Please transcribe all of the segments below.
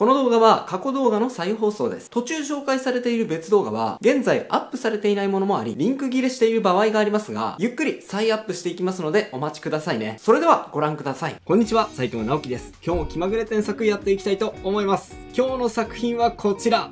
この動画は過去動画の再放送です。途中紹介されている別動画は、現在アップされていないものもあり、リンク切れしている場合がありますが、ゆっくり再アップしていきますのでお待ちくださいね。それではご覧ください。こんにちは、斉藤直樹です。今日も気まぐれ添削やっていきたいと思います。今日の作品はこちら。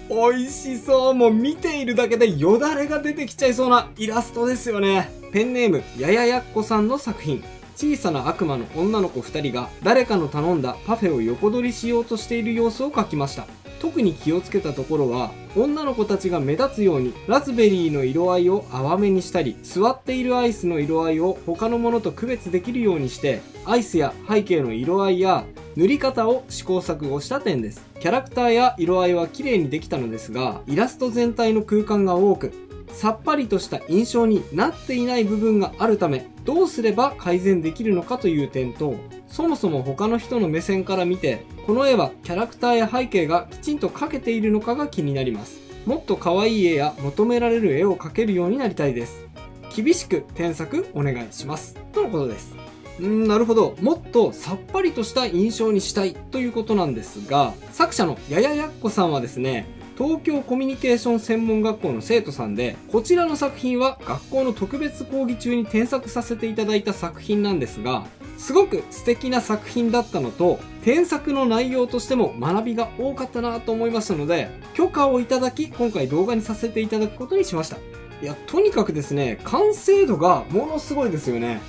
美味しそう。もう見ているだけでよだれが出てきちゃいそうなイラストですよね。ペンネーム、やややっこさんの作品。小さな悪魔の女の子2人が誰かの頼んだパフェを横取りしようとしている様子を描きました。特に気をつけたところは、女の子たちが目立つようにラズベリーの色合いを淡めにしたり、座っているアイスの色合いを他のものと区別できるようにして、アイスや背景の色合いや塗り方を試行錯誤した点です。キャラクターや色合いは綺麗にできたのですが、イラスト全体の空間が多く、さっぱりとした印象になっていない部分があるため、どうすれば改善できるのかという点と、そもそも他の人の目線から見て、この絵はキャラクターや背景がきちんと描けているのかが気になります。もっと可愛い絵や求められる絵を描けるようになりたいです。厳しく添削お願いします。とのことです。なるほど。もっとさっぱりとした印象にしたいということなんですが、作者のやややっこさんはですね、東京コミュニケーション専門学校の生徒さんで、こちらの作品は学校の特別講義中に添削させていただいた作品なんですが、すごく素敵な作品だったのと、添削の内容としても学びが多かったなと思いましたので、許可をいただき、今回動画にさせていただくことにしました。いや、とにかくですね、完成度がものすごいですよね。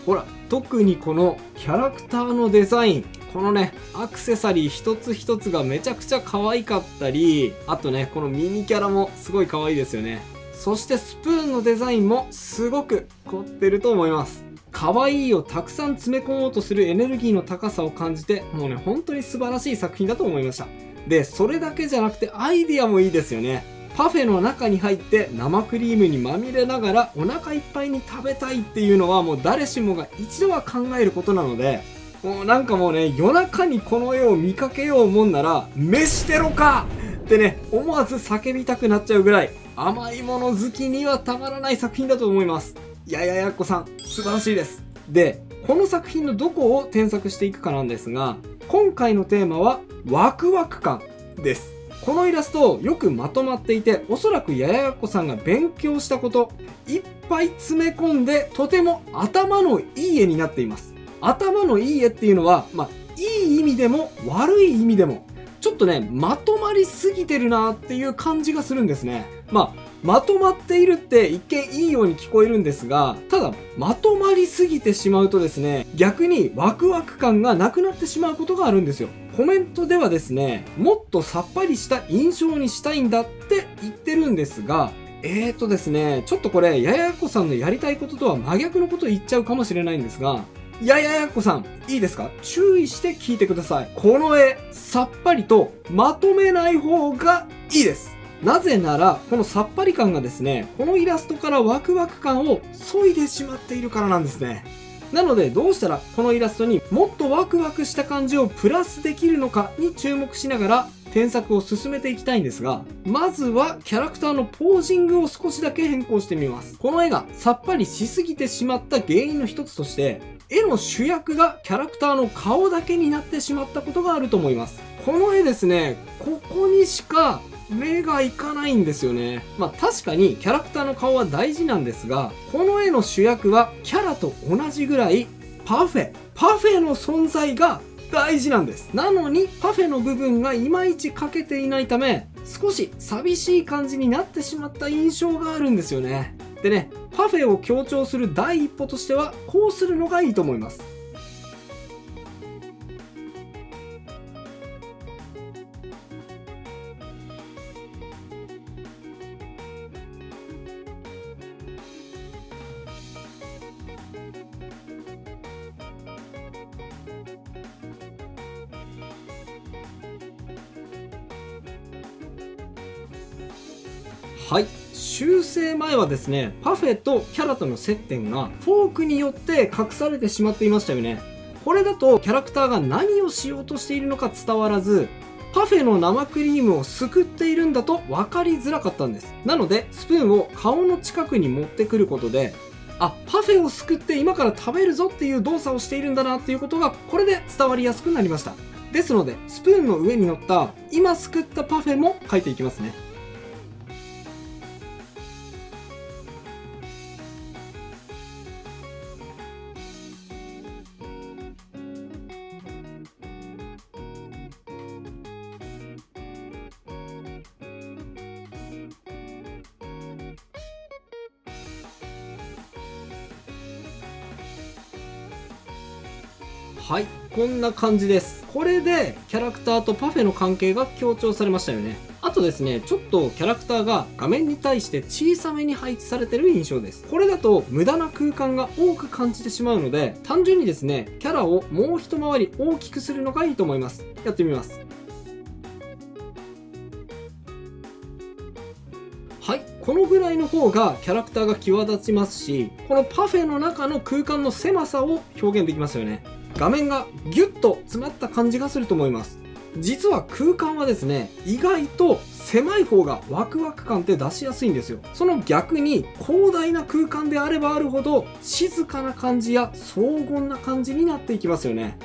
ほら、特にこのキャラクターのデザイン、このね、アクセサリー一つ一つがめちゃくちゃ可愛かったり、あとね、このミニキャラもすごい可愛いですよね。そしてスプーンのデザインもすごく凝ってると思います。可愛いをたくさん詰め込もうとするエネルギーの高さを感じて、もうね、本当に素晴らしい作品だと思いました。で、それだけじゃなくてアイディアもいいですよね。パフェの中に入って生クリームにまみれながらお腹いっぱいに食べたいっていうのはもう誰しもが一度は考えることなので、もうなんかもうね、夜中にこの絵を見かけようもんなら、飯テロかってね、思わず叫びたくなっちゃうぐらい、甘いもの好きにはたまらない作品だと思います。やややっこさん、素晴らしいです。で、この作品のどこを添削していくかなんですが、今回のテーマは、ワクワク感です。このイラストよくまとまっていて、おそらくやややっこさんが勉強したこと、いっぱい詰め込んで、とても頭のいい絵になっています。頭のいい絵っていうのは、いい意味でも悪い意味でも、ちょっとね、まとまりすぎてるなっていう感じがするんですね。まとまっているって一見いいように聞こえるんですが、ただ、まとまりすぎてしまうとですね、逆にワクワク感がなくなってしまうことがあるんですよ。コメントではですね、もっとさっぱりした印象にしたいんだって言ってるんですが、ですね、ちょっとこれ、やややっこさんのやりたいこととは真逆のことを言っちゃうかもしれないんですが、やややっこさん、いいですか？注意して聞いてください。この絵、さっぱりとまとめない方がいいです。なぜなら、このさっぱり感がですね、このイラストからワクワク感を削いでしまっているからなんですね。なので、どうしたらこのイラストにもっとワクワクした感じをプラスできるのかに注目しながら、添削を進めていきたいんですが、まずはキャラクターのポージングを少しだけ変更してみます。この絵がさっぱりしすぎてしまった原因の一つとして、絵の主役がキャラクターの顔だけになってしまったことがあると思います。この絵ですね、ここにしか目がいかないんですよね。確かにキャラクターの顔は大事なんですが、この絵の主役はキャラと同じぐらいパフェの存在が大事なんです。なのにパフェの部分がいまいち描けていないため、少し寂しい感じになってしまった印象があるんですよね。でね、パフェを強調する第一歩としては、こうするのがいいと思います。はい。修正前はですね、パフェとキャラとの接点がフォークによって隠されてしまっていましたよね。これだとキャラクターが何をしようとしているのか伝わらず、パフェの生クリームをすくっているんだと分かりづらかったんです。なので、スプーンを顔の近くに持ってくることで、パフェをすくって今から食べるぞっていう動作をしているんだなっていうことが、これで伝わりやすくなりました。ですので、スプーンの上に乗った今すくったパフェも描いていきますね。はい、こんな感じです。これでキャラクターとパフェの関係が強調されましたよね。あとですね、ちょっとキャラクターが画面に対して小さめに配置されてる印象です。これだと無駄な空間が多く感じてしまうので、単純にですね、キャラをもう一回り大きくするのがいいと思います。やってみます。はい、このぐらいの方がキャラクターが際立ちますし、このパフェの中の空間の狭さを表現できますよね。画面がギュッと詰まった感じがすると思います。実は空間はですね、意外と狭い方がワクワク感って出しやすいんですよ。その逆に広大な空間であればあるほど静かな感じや荘厳な感じになっていきますよね。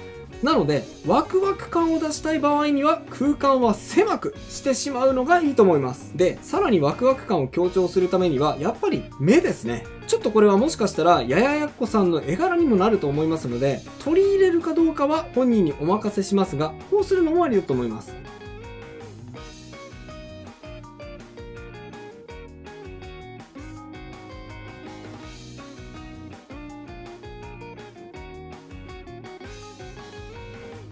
なのでワクワク感を出したい場合には空間は狭くしてしまうのがいいと思います。で、さらにワクワク感を強調するためにはやっぱり目ですね。ちょっとこれはもしかしたらやややっこさんの絵柄にもなると思いますので、取り入れるかどうかは本人にお任せしますが、こうするのもありだと思います。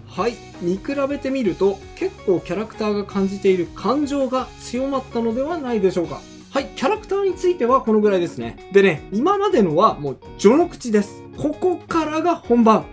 はい、見比べてみると結構キャラクターが感じている感情が強まったのではないでしょうか。はい、キャラクターについてはこのぐらいですね。でね、今までのはもう序の口です。ここからが本番。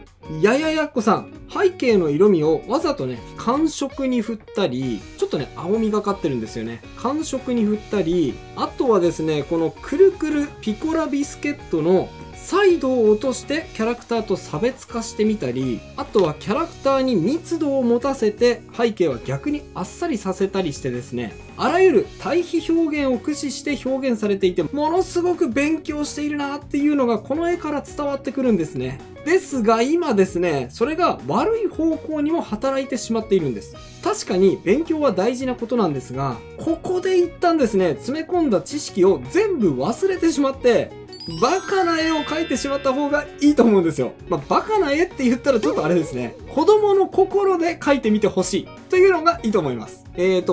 やややっこさん、背景の色味をわざとね、寒色に振ったり、ちょっとね、青みがかってるんですよね。寒色に振ったり、あとはですね、このくるくるピコラビスケットのサイドを落としてキャラクターと差別化してみたり、あとはキャラクターに密度を持たせて背景は逆にあっさりさせたりしてですね、あらゆる対比表現を駆使して表現されていて、ものすごく勉強しているなっていうのがこの絵から伝わってくるんですね。ですが今ですね、それが悪い方向にも働いてしまっているんです。確かに勉強は大事なことなんですが、ここで一旦ですね、詰め込んだ知識を全部忘れてしまって、バカな絵を描いてしまった方がいいと思うんですよ。バカな絵って言ったらちょっとあれですね。子供の心で描いてみてほしいというのがいいと思います。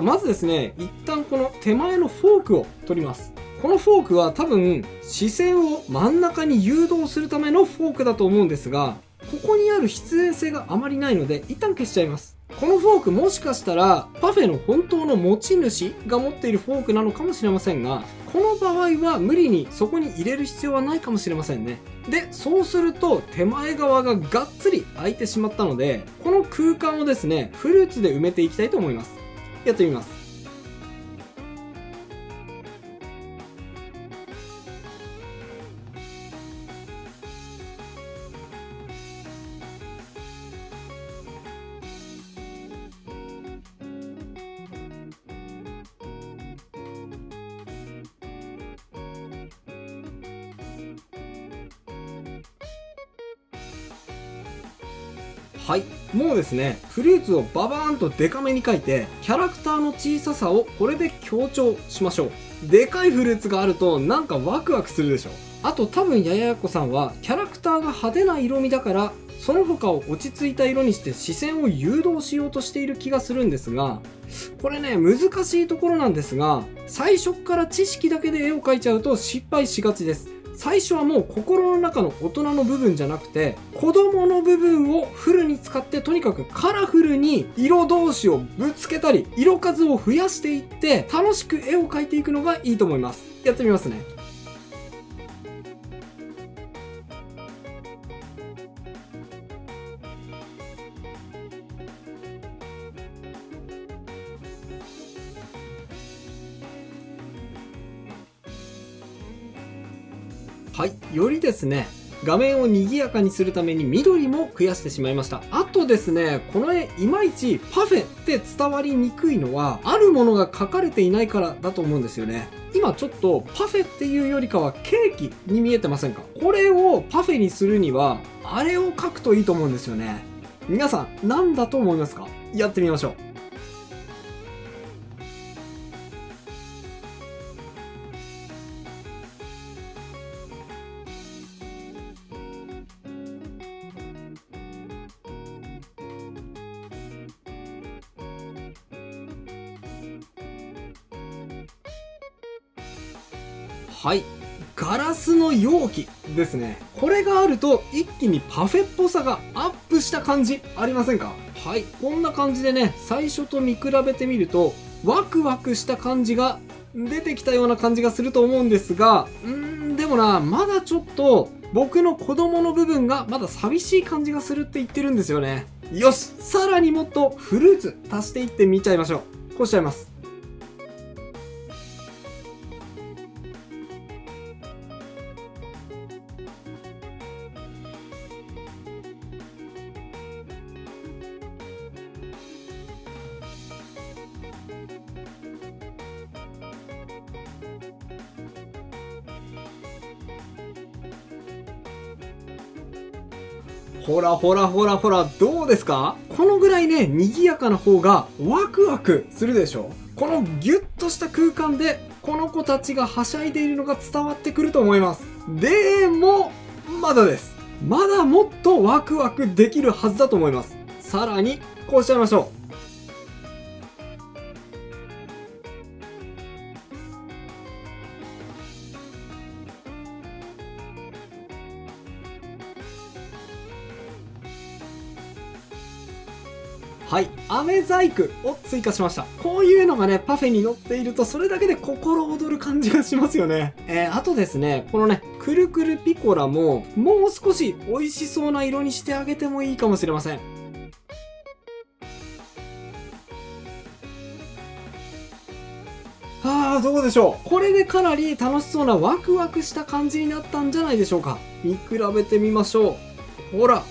まずですね、一旦この手前のフォークを取ります。このフォークは多分視線を真ん中に誘導するためのフォークだと思うんですが、ここにある必然性があまりないので一旦消しちゃいます。このフォークもしかしたらパフェの本当の持ち主が持っているフォークなのかもしれませんが、この場合は無理にそこに入れる必要はないかもしれませんね。で、そうすると手前側ががっつり空いてしまったので、この空間をですね、フルーツで埋めていきたいと思います。やってみます。はい。もうですね、フルーツをババーンとデカめに描いて、キャラクターの小ささをこれで強調しましょう。でかいフルーツがあるとなんかワクワクするでしょ。あと多分やややこさんはキャラクターが派手な色味だから、その他を落ち着いた色にして視線を誘導しようとしている気がするんですが、これね、難しいところなんですが、最初から知識だけで絵を描いちゃうと失敗しがちです。最初はもう心の中の大人の部分じゃなくて、子供の部分をフルに使ってとにかくカラフルに色同士をぶつけたり、色数を増やしていって楽しく絵を描いていくのがいいと思います。やってみますね。はい、よりですね、画面を賑やかにするために緑も増やしてしまいました。あとですね、この絵いまいちパフェって伝わりにくいのは、あるものが描かれていないからだと思うんですよね。今ちょっとパフェっていうよりかはケーキに見えてませんか？これをパフェにするには、あれを描くといいと思うんですよね。皆さん、何だと思いますか？やってみましょう。はい。ガラスの容器ですね。これがあると一気にパフェっぽさがアップした感じありませんか？はい。こんな感じでね、最初と見比べてみると、ワクワクした感じが出てきたような感じがすると思うんですが、でもな、まだちょっと僕の子供の部分がまだ寂しい感じがするって言ってるんですよね。よし！さらにもっとフルーツ足していってみちゃいましょう。こうしちゃいます。ほらほらほらほら、どうですか？このぐらいね、賑やかな方がワクワクするでしょ？このギュッとした空間で、この子たちがはしゃいでいるのが伝わってくると思います。でも、まだです。まだもっとワクワクできるはずだと思います。さらに、こうしちゃいましょう。はい、飴細工を追加しました。こういうのがね、パフェに乗っていると、それだけで心躍る感じがしますよね。あとですね、このね、くるくるピコラも、もう少し美味しそうな色にしてあげてもいいかもしれません。どうでしょう。これでかなり楽しそうなワクワクした感じになったんじゃないでしょうか。見比べてみましょう。ほら。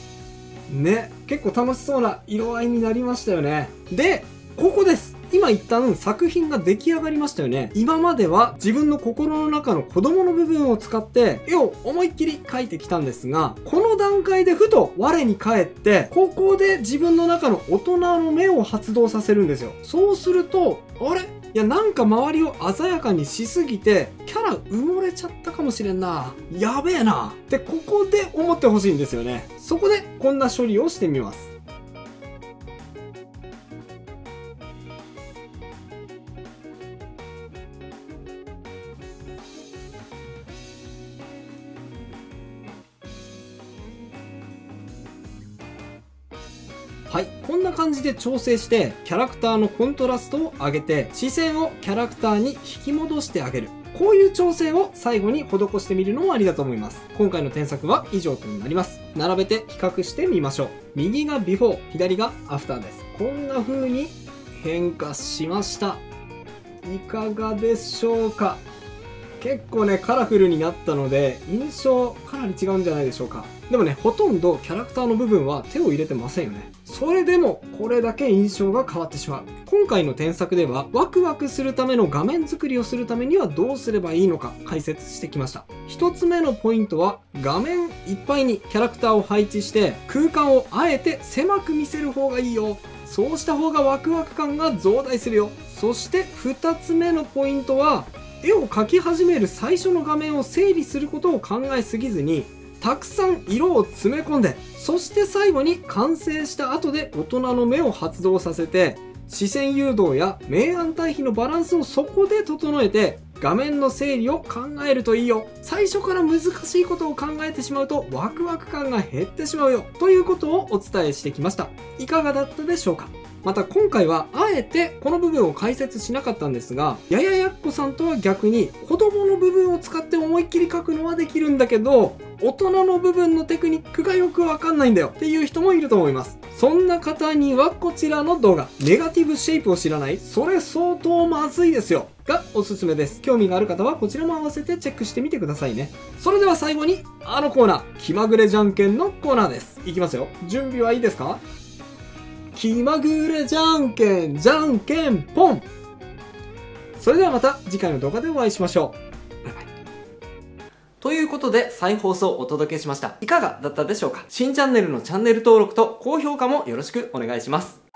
ね、結構楽しそうな色合いになりましたよね。で、ここです。今一旦作品が出来上がりましたよね。今までは自分の心の中の子供の部分を使って絵を思いっきり描いてきたんですが、この段階でふと我に返って、ここで自分の中の大人の目を発動させるんですよ。そうすると、あれ？いや、なんか周りを鮮やかにしすぎて、キャラ埋もれちゃったかもしれんな。やべえな。ってここで思ってほしいんですよね。そこでこんな処理をしてみます。はい、こんな感じで調整してキャラクターのコントラストを上げて視線をキャラクターに引き戻してあげる。こういう調整を最後に施してみるのもありだと思います。今回の添削は以上となります。並べて比較してみましょう。右がビフォー、左がアフターです。こんな風に変化しました。いかがでしょうか？結構ね、カラフルになったので、印象かなり違うんじゃないでしょうか。でもね、ほとんどキャラクターの部分は手を入れてませんよね。それでも、これだけ印象が変わってしまう。今回の添削では、ワクワクするための画面作りをするためにはどうすればいいのか解説してきました。一つ目のポイントは、画面いっぱいにキャラクターを配置して、空間をあえて狭く見せる方がいいよ。そうした方がワクワク感が増大するよ。そして二つ目のポイントは、絵を描き始める最初の画面を整理することを考えすぎずに、たくさん色を詰め込んで、そして最後に完成した後で大人の目を発動させて、視線誘導や明暗対比のバランスをそこで整えて、画面の整理を考えるといいよ。最初から難しいことを考えてしまうとワクワク感が減ってしまうよ。ということをお伝えしてきました。いかがだったでしょうか？また今回はあえてこの部分を解説しなかったんですが、やややっこさんとは逆に子供の部分を使って思いっきり描くのはできるんだけど、大人の部分のテクニックがよくわかんないんだよっていう人もいると思います。そんな方にはこちらの動画、ネガティブシェイプを知らない？それ相当まずいですよ。がおすすめです。興味がある方はこちらも合わせてチェックしてみてくださいね。それでは最後にあのコーナー、気まぐれじゃんけんのコーナーです。いきますよ。準備はいいですか？気まぐれじゃんけん、じゃんけんぽん。それではまた次回の動画でお会いしましょう。バイバイ。ということで再放送をお届けしました。いかがだったでしょうか？新チャンネルのチャンネル登録と高評価もよろしくお願いします。